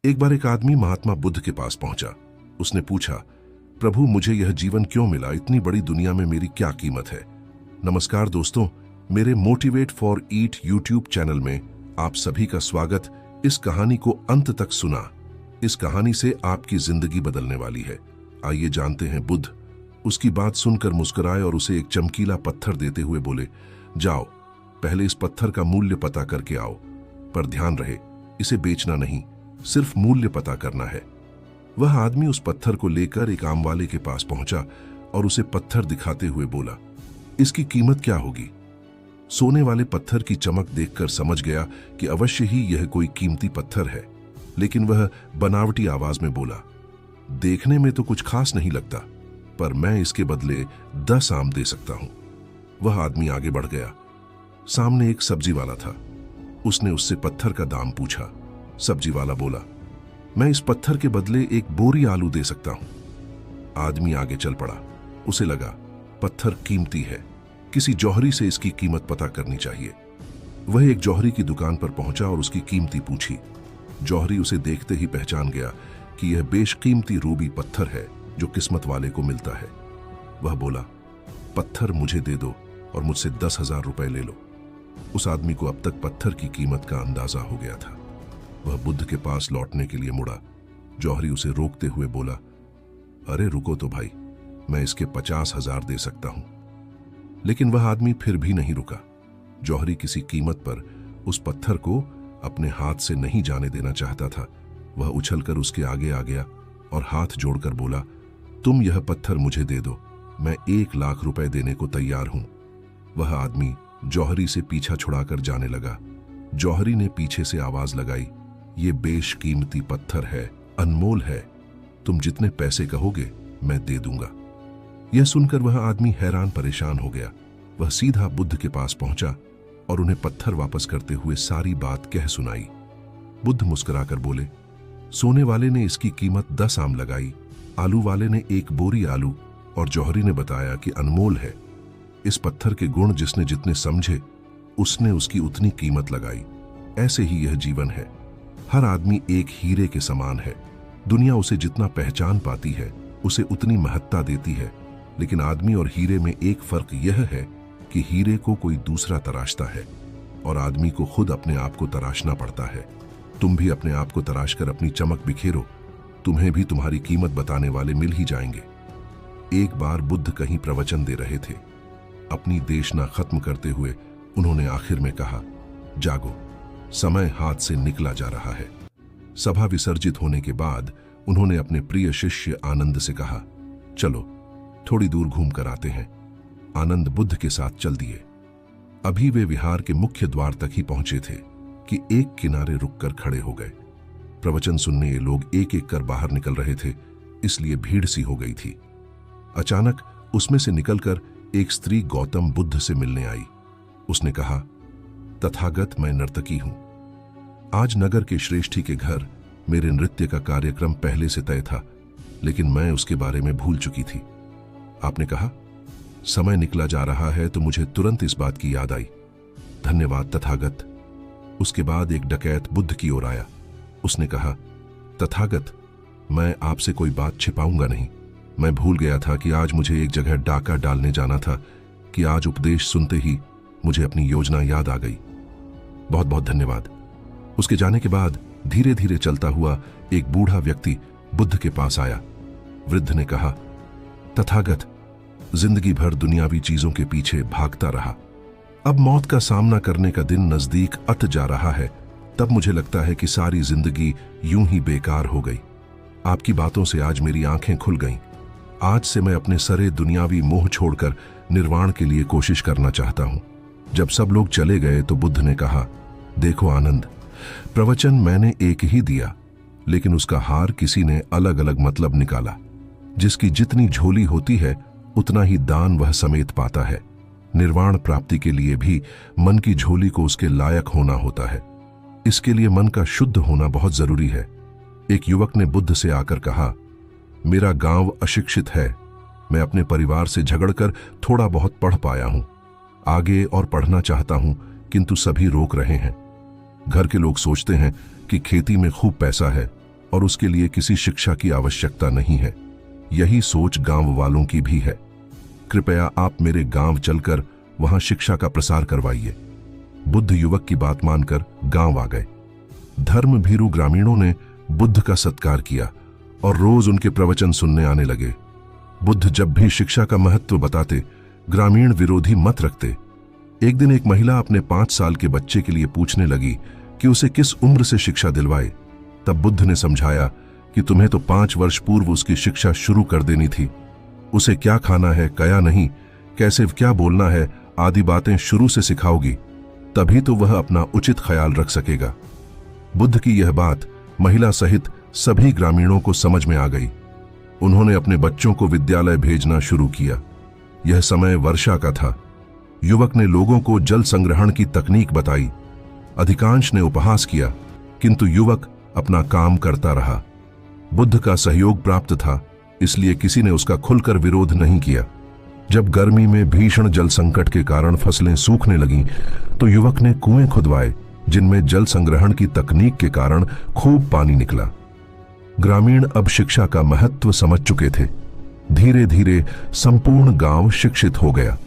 एक बार एक आदमी महात्मा बुद्ध के पास पहुंचा। उसने पूछा, प्रभु मुझे यह जीवन क्यों मिला? इतनी बड़ी दुनिया में मेरी क्या कीमत है? नमस्कार दोस्तों, मेरे motivate for eat YouTube channel में आप सभी का स्वागत। इस कहानी को अंत तक सुना। इस कहानी से आपकी जिंदगी बदलने वाली है। आइए जानते हैं। बुद्ध उसकी बात सुनकर मुस्कुराए और उसे एक चमकीला पत्थर देते हुए बोले, जाओ पहले इस पत्थर का मूल्य पता करके आओ, पर ध्यान रहे इसे बेचना नहीं, सिर्फ मूल्य पता करना है। वह आदमी उस पत्थर को लेकर एक आम वाले के पास पहुंचा और उसे पत्थर दिखाते हुए बोला, इसकी कीमत क्या होगी? सोने वाले पत्थर की चमक देखकर समझ गया कि अवश्य ही यह कोई कीमती पत्थर है, लेकिन वह बनावटी आवाज में बोला, देखने में तो कुछ खास नहीं लगता, पर मैं इसके बदले 10 आम दे सकता हूं। वह आदमी आगे बढ़ गया। सामने एक सब्जी वाला था। उसने उससे पत्थर का दाम पूछा। सब्जी वाला बोला, मैं इस पत्थर के बदले एक बोरी आलू दे सकता हूं। आदमी आगे चल पड़ा। उसे लगा पत्थर कीमती है, किसी जौहरी से इसकी कीमत पता करनी चाहिए। वह एक जौहरी की दुकान पर पहुंचा और उसकी कीमती पूछी। जौहरी उसे देखते ही पहचान गया कि यह बेशकीमती रूबी पत्थर है जो किस्मत वाले को मिलता है। वह बोला, पत्थर मुझे दे दो और मुझसे 10,000 रुपए ले लो। उस आदमी को अब तक पत्थर की कीमत का अंदाजा हो गया था। वह बुद्ध के पास लौटने के लिए मुड़ा। जौहरी उसे रोकते हुए बोला, अरे रुको तो भाई, मैं इसके 50,000 दे सकता हूं। लेकिन वह आदमी फिर भी नहीं रुका। जौहरी किसी कीमत पर उस पत्थर को अपने हाथ से नहीं जाने देना चाहता था। वह उछलकर उसके आगे आ गया और हाथ जोड़कर बोला, तुम यह पत्थर मुझे दे दो, मैं 1,00,000 रुपए देने को तैयार हूं। वह आदमी जौहरी से पीछा छुड़ाकर जाने लगा। जौहरी ने पीछे से आवाज लगाई, ये बेशकीमती पत्थर है, अनमोल है, तुम जितने पैसे कहोगे मैं दे दूंगा। यह सुनकर वह आदमी हैरान परेशान हो गया। वह सीधा बुद्ध के पास पहुंचा और उन्हें पत्थर वापस करते हुए सारी बात कह सुनाई। बुद्ध मुस्कुराकर बोले, सोने वाले ने इसकी कीमत 10 आम लगाई, आलू वाले ने 1 बोरी आलू, और जौहरी ने बताया कि अनमोल है। इस पत्थर के गुण जिसने जितने समझे उसने उसकी उतनी कीमत लगाई। ऐसे ही यह जीवन है। हर आदमी एक हीरे के समान है। दुनिया उसे जितना पहचान पाती है उसे उतनी महत्ता देती है, लेकिन आदमी और हीरे में एक फर्क यह है कि हीरे को कोई दूसरा तराशता है और आदमी को खुद अपने आप को तराशना पड़ता है। तुम भी अपने आप को तराश कर अपनी चमक बिखेरो, तुम्हें भी तुम्हारी कीमत बताने वाले मिल ही जाएंगे। एक बार बुद्ध कहीं प्रवचन दे रहे थे। अपनी देशना खत्म करते हुए उन्होंने आखिर में कहा, जागो, समय हाथ से निकला जा रहा है। सभा विसर्जित होने के बाद उन्होंने अपने प्रिय शिष्य आनंद से कहा, चलो थोड़ी दूर घूम कर आते हैं। आनंद बुद्ध के साथ चल दिए। अभी वे विहार के मुख्य द्वार तक ही पहुंचे थे कि एक किनारे रुककर खड़े हो गए। प्रवचन सुनने ये लोग एक एक कर बाहर निकल रहे थे, इसलिए भीड़ सी हो गई थी। अचानक उसमें से निकलकर एक स्त्री गौतम बुद्ध से मिलने आई। उसने कहा, तथागत, मैं नर्तकी हूं। आज नगर के श्रेष्ठी के घर मेरे नृत्य का कार्यक्रम पहले से तय था, लेकिन मैं उसके बारे में भूल चुकी थी। आपने कहा समय निकला जा रहा है तो मुझे तुरंत इस बात की याद आई। धन्यवाद तथागत। उसके बाद एक डकैत बुद्ध की ओर आया। उसने कहा, तथागत, मैं आपसे कोई बात छिपाऊंगा नहीं। मैं भूल गया था कि आज मुझे एक जगह डाका डालने जाना था कि आज उपदेश सुनते ही मुझे अपनी योजना याद आ गई। बहुत बहुत धन्यवाद। उसके जाने के बाद धीरे धीरे चलता हुआ एक बूढ़ा व्यक्ति बुद्ध के पास आया। वृद्ध ने कहा, तथागत, जिंदगी भर दुनियावी चीजों के पीछे भागता रहा। अब मौत का सामना करने का दिन नजदीक अत जा रहा है। तब मुझे लगता है कि सारी जिंदगी यूं ही बेकार हो गई। आपकी बातों से आज मेरी आंखें खुल गईं। आज से मैं अपने सारे दुनियावी मोह छोड़कर निर्वाण के लिए कोशिश करना चाहता हूं। जब सब लोग चले गए तो बुद्ध ने कहा, देखो आनंद, प्रवचन मैंने एक ही दिया, लेकिन उसका हार किसी ने अलग अलग मतलब निकाला। जिसकी जितनी झोली होती है उतना ही दान वह समेत पाता है। निर्वाण प्राप्ति के लिए भी मन की झोली को उसके लायक होना होता है। इसके लिए मन का शुद्ध होना बहुत जरूरी है। एक युवक ने बुद्ध से आकर कहा, मेरा गांव अशिक्षित है। मैं अपने परिवार से झगड़कर थोड़ा बहुत पढ़ पाया हूं। आगे और पढ़ना चाहता हूं, किंतु सभी रोक रहे हैं। घर के लोग सोचते हैं कि खेती में खूब पैसा है, और उसके लिए किसी शिक्षा की आवश्यकता नहीं है। यही सोच गांव वालों की भी है। कृपया आप मेरे गांव चलकर वहां शिक्षा का प्रसार करवाइए। बुद्ध युवक की बात मानकर गांव आ गए। धर्म भीरू ग्रामीणों ने बुद्ध का सत्कार किया और रोज उनके प्रवचन सुनने आने लगे। बुद्ध जब भी शिक्षा का महत्व बताते, ग्रामीण विरोधी मत रखते। एक दिन एक महिला अपने 5 साल के बच्चे के लिए पूछने लगी कि उसे किस उम्र से शिक्षा दिलवाए। तब बुद्ध ने समझाया कि तुम्हें तो 5 वर्ष पूर्व उसकी शिक्षा शुरू कर देनी थी। उसे क्या खाना है, क्या नहीं, कैसे क्या बोलना है आदि बातें शुरू से सिखाओगी, तभी तो वह अपना उचित ख्याल रख सकेगा। बुद्ध की यह बात महिला सहित सभी ग्रामीणों को समझ में आ गई। उन्होंने अपने बच्चों को विद्यालय भेजना शुरू किया। यह समय वर्षा का था। युवक ने लोगों को जल संग्रहण की तकनीक बताई। अधिकांश ने उपहास किया, किंतु युवक अपना काम करता रहा। बुद्ध का सहयोग प्राप्त था, इसलिए किसी ने उसका खुलकर विरोध नहीं किया। जब गर्मी में भीषण जल संकट के कारण फसलें सूखने लगीं, तो युवक ने कुएं खुदवाए, जिनमें जल संग्रहण की तकनीक के कारण खूब पानी निकला। ग्रामीण अब शिक्षा का महत्व समझ चुके थे। धीरे धीरे संपूर्ण गांव शिक्षित हो गया।